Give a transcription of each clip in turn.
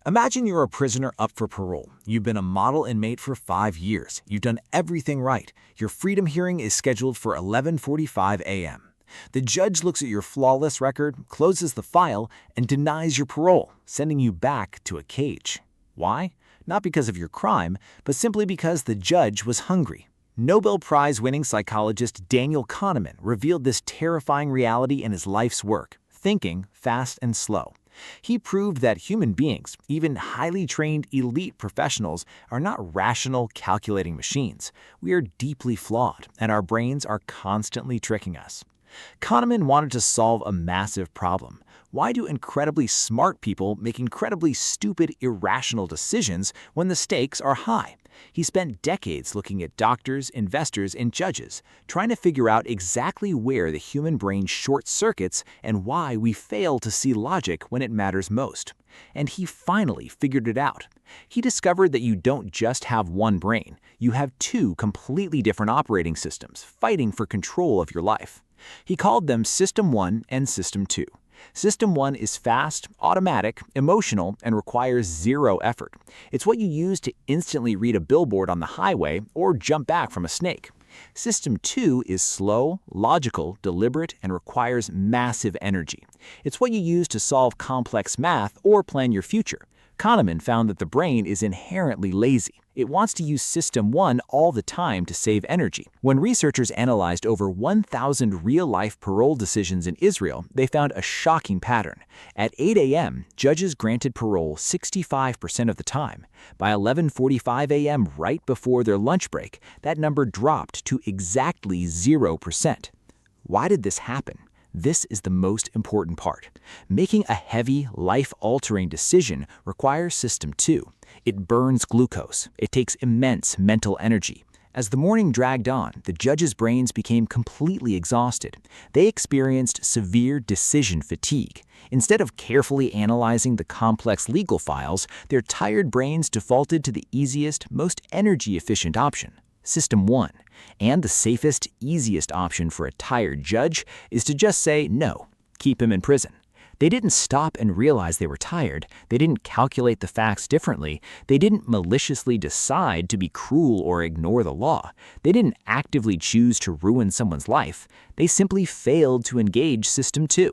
Imagine you're a prisoner up for parole. You've been a model inmate for 5 years. You've done everything right. Your freedom hearing is scheduled for 11:45 a.m. The judge looks at your flawless record, closes the file, and denies your parole, sending you back to a cage. Why? Not because of your crime, but simply because the judge was hungry. Nobel Prize-winning psychologist Daniel Kahneman revealed this terrifying reality in his life's work, Thinking, Fast and Slow. He proved that human beings, even highly trained elite professionals, are not rational, calculating machines. We are deeply flawed, and our brains are constantly tricking us. Kahneman wanted to solve a massive problem. Why do incredibly smart people make incredibly stupid, irrational decisions when the stakes are high? He spent decades looking at doctors, investors, and judges, trying to figure out exactly where the human brain short-circuits and why we fail to see logic when it matters most. And he finally figured it out. He discovered that you don't just have one brain, you have two completely different operating systems fighting for control of your life. He called them System 1 and System 2. System 1 is fast, automatic, emotional, and requires zero effort. It's what you use to instantly read a billboard on the highway or jump back from a snake. System 2 is slow, logical, deliberate, and requires massive energy. It's what you use to solve complex math or plan your future. Kahneman found that the brain is inherently lazy. It wants to use System 1 all the time to save energy. When researchers analyzed over 1,000 real-life parole decisions in Israel, they found a shocking pattern. At 8 a.m., judges granted parole 65% of the time. By 11:45 a.m., right before their lunch break, that number dropped to exactly 0%. Why did this happen? This is the most important part. Making a heavy, life-altering decision requires System 2. It burns glucose. It takes immense mental energy. As the morning dragged on, the judges' brains became completely exhausted. They experienced severe decision fatigue. Instead of carefully analyzing the complex legal files, their tired brains defaulted to the easiest, most energy-efficient option, System 1. And the safest, easiest option for a tired judge is to just say no, keep him in prison. They didn't stop and realize they were tired. They didn't calculate the facts differently. They didn't maliciously decide to be cruel or ignore the law. They didn't actively choose to ruin someone's life. They simply failed to engage System 2.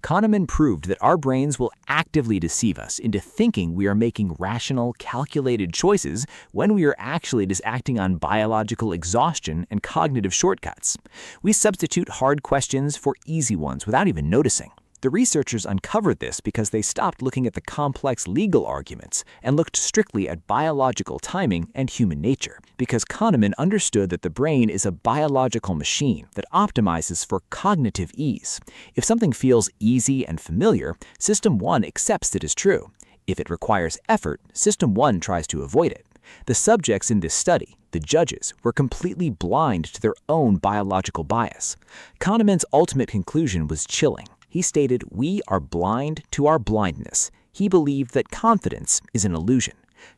Kahneman proved that our brains will actively deceive us into thinking we are making rational, calculated choices when we are actually just acting on biological exhaustion and cognitive shortcuts. We substitute hard questions for easy ones without even noticing. The researchers uncovered this because they stopped looking at the complex legal arguments and looked strictly at biological timing and human nature, because Kahneman understood that the brain is a biological machine that optimizes for cognitive ease. If something feels easy and familiar, System 1 accepts it as true. If it requires effort, System 1 tries to avoid it. The subjects in this study, the judges, were completely blind to their own biological bias. Kahneman's ultimate conclusion was chilling. He stated, "We are blind to our blindness." He believed that confidence is an illusion.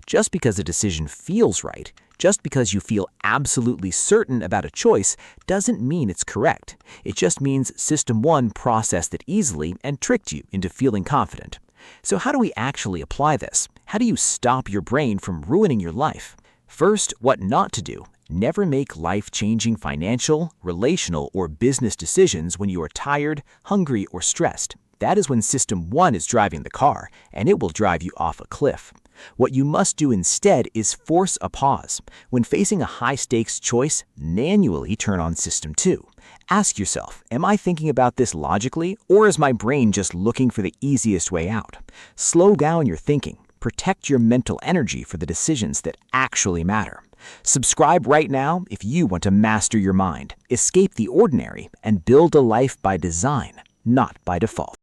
Just because a decision feels right, just because you feel absolutely certain about a choice, doesn't mean it's correct. It just means System 1 processed it easily and tricked you into feeling confident. So how do we actually apply this? How do you stop your brain from ruining your life? First, what not to do. Never make life-changing financial, relational, or business decisions when you are tired, hungry, or stressed. That is when System 1 is driving the car, and it will drive you off a cliff. What you must do instead is force a pause. When facing a high-stakes choice, manually turn on System 2. Ask yourself, am I thinking about this logically, or is my brain just looking for the easiest way out? Slow down your thinking. Protect your mental energy for the decisions that actually matter. Subscribe right now if you want to master your mind, escape the ordinary, and build a life by design, not by default.